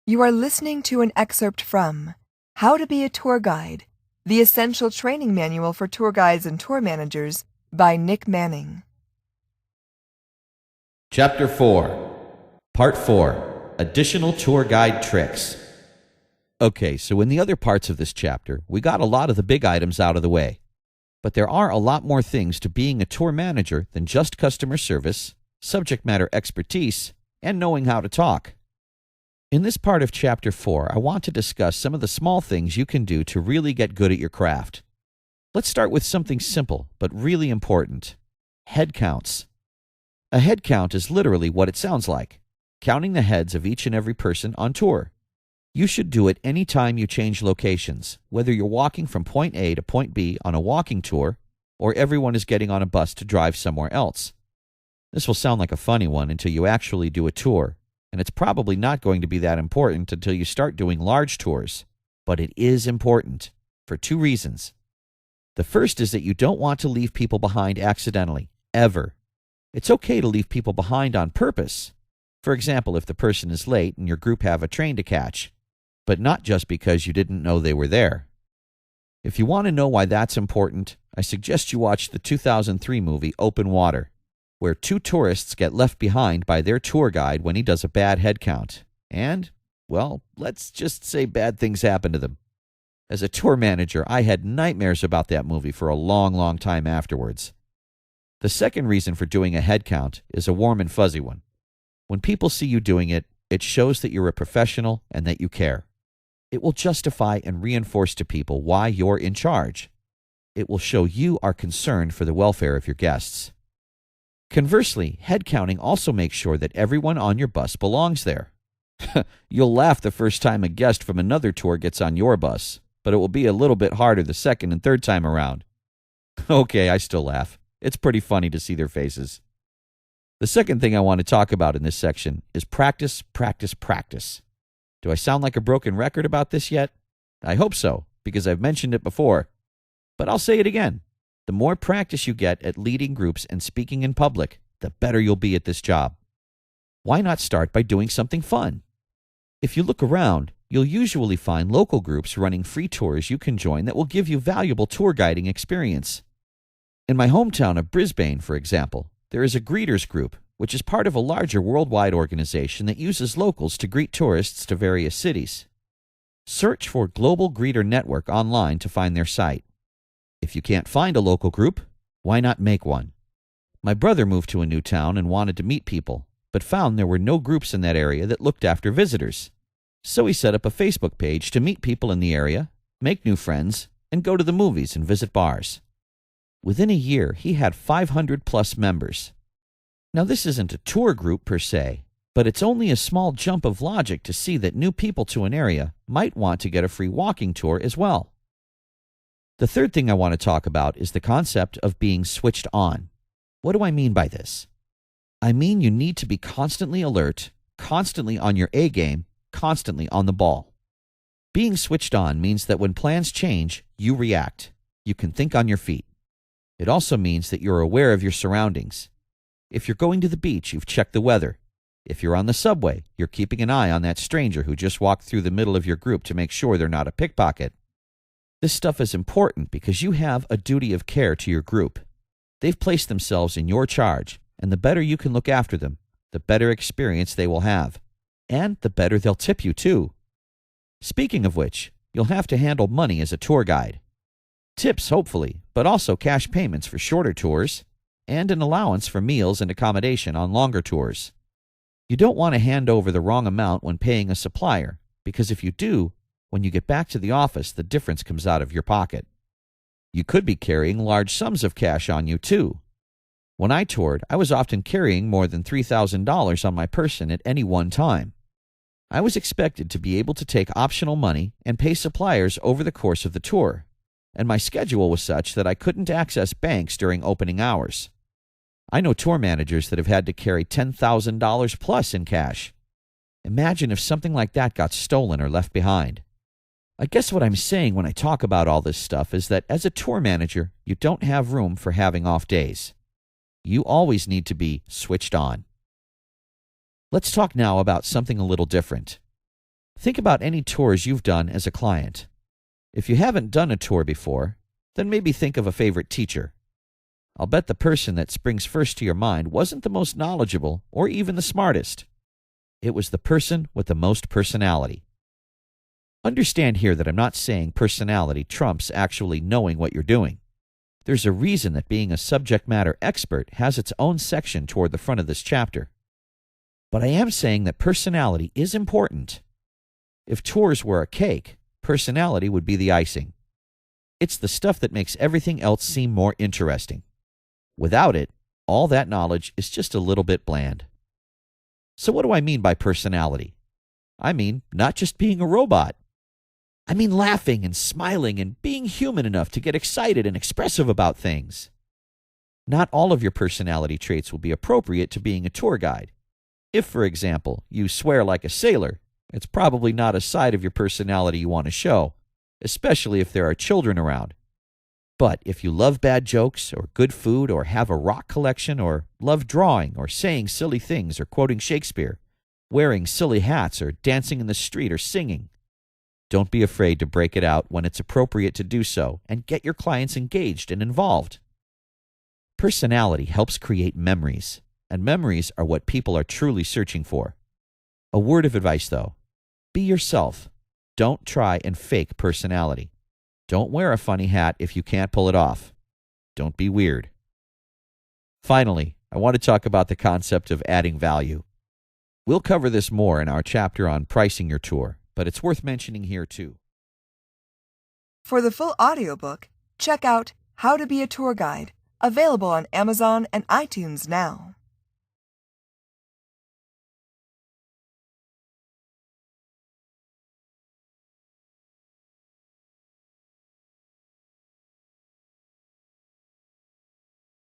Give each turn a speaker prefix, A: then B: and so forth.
A: You are listening to an excerpt from How to Be a Tour Guide, the Essential Training Manual for Tour Guides and Tour Managers by Nick Manning.
B: Chapter 4, Part 4, Additional Tour Guide Tricks. Okay, so in the other parts of this chapter, we got a lot of the big items out of the way. But there are a lot more things to being a tour manager than just customer service, subject matter expertise, and knowing how to talk. In this part of Chapter 4, I want to discuss some of the small things you can do to really get good at your craft. Let's start with something simple, but really important. Headcounts. A head count is literally what it sounds like, counting the heads of each and every person on tour. You should do it any time you change locations, whether you're walking from point A to point B on a walking tour, or everyone is getting on a bus to drive somewhere else. This will sound like a funny one until you actually do a tour, and it's probably not going to be that important until you start doing large tours. But it is important, for two reasons. The first is that you don't want to leave people behind accidentally, ever. It's okay to leave people behind on purpose. For example, if the person is late and your group have a train to catch, but not just because you didn't know they were there. If you want to know why that's important, I suggest you watch the 2003 movie Open Water, where two tourists get left behind by their tour guide when he does a bad head count. And, well, let's just say bad things happen to them. As a tour manager, I had nightmares about that movie for a long, long time afterwards. The second reason for doing a head count is a warm and fuzzy one. When people see you doing it, it shows that you're a professional and that you care. It will justify and reinforce to people why you're in charge. It will show you are concerned for the welfare of your guests. Conversely, head counting also makes sure that everyone on your bus belongs there. You'll laugh the first time a guest from another tour gets on your bus, but it will be a little bit harder the second and third time around. Okay, I still laugh. It's pretty funny to see their faces. The second thing I want to talk about in this section is practice, practice, practice. Do I sound like a broken record about this yet? I hope so, because I've mentioned it before. But I'll say it again. The more practice you get at leading groups and speaking in public, the better you'll be at this job. Why not start by doing something fun? If you look around, you'll usually find local groups running free tours you can join that will give you valuable tour guiding experience. In my hometown of Brisbane, for example, there is a greeters group, which is part of a larger worldwide organization that uses locals to greet tourists to various cities. Search for Global Greeter Network online to find their site. If you can't find a local group, why not make one? My brother moved to a new town and wanted to meet people, but found there were no groups in that area that looked after visitors. So he set up a Facebook page to meet people in the area, make new friends, and go to the movies and visit bars. Within a year, he had 500 plus members. Now, this isn't a tour group per se, but it's only a small jump of logic to see that new people to an area might want to get a free walking tour as well. The third thing I want to talk about is the concept of being switched on. What do I mean by this? I mean you need to be constantly alert, constantly on your A game, constantly on the ball. Being switched on means that when plans change, you react. You can think on your feet. It also means that you're aware of your surroundings. If you're going to the beach, you've checked the weather. If you're on the subway, you're keeping an eye on that stranger who just walked through the middle of your group to make sure they're not a pickpocket. This stuff is important because you have a duty of care to your group. They've placed themselves in your charge, and the better you can look after them, the better experience they will have. And the better they'll tip you, too. Speaking of which, you'll have to handle money as a tour guide. Tips, hopefully, but also cash payments for shorter tours, and an allowance for meals and accommodation on longer tours. You don't want to hand over the wrong amount when paying a supplier, because if you do, when you get back to the office, the difference comes out of your pocket. You could be carrying large sums of cash on you, too. When I toured, I was often carrying more than $3,000 on my person at any one time. I was expected to be able to take optional money and pay suppliers over the course of the tour, and my schedule was such that I couldn't access banks during opening hours. I know tour managers that have had to carry $10,000 plus in cash. Imagine if something like that got stolen or left behind. I guess what I'm saying when I talk about all this stuff is that as a tour manager, you don't have room for having off days. You always need to be switched on. Let's talk now about something a little different. Think about any tours you've done as a client. If you haven't done a tour before, then maybe think of a favorite teacher. I'll bet the person that springs first to your mind wasn't the most knowledgeable or even the smartest. It was the person with the most personality. Understand here that I'm not saying personality trumps actually knowing what you're doing. There's a reason that being a subject matter expert has its own section toward the front of this chapter. But I am saying that personality is important. If tours were a cake, personality would be the icing. It's the stuff that makes everything else seem more interesting. Without it, all that knowledge is just a little bit bland. So what do I mean by personality? I mean not just being a robot. I mean laughing and smiling and being human enough to get excited and expressive about things. Not all of your personality traits will be appropriate to being a tour guide. If, for example, you swear like a sailor, it's probably not a side of your personality you want to show, especially if there are children around. But if you love bad jokes or good food or have a rock collection or love drawing or saying silly things or quoting Shakespeare, wearing silly hats or dancing in the street or singing, don't be afraid to break it out when it's appropriate to do so and get your clients engaged and involved. Personality helps create memories, and memories are what people are truly searching for. A word of advice, though. Be yourself. Don't try and fake personality. Don't wear a funny hat if you can't pull it off. Don't be weird. Finally, I want to talk about the concept of adding value. We'll cover this more in our chapter on pricing your tour, but it's worth mentioning here too.
A: For the full audiobook, check out How to Be a Tour Guide, available on Amazon and iTunes now.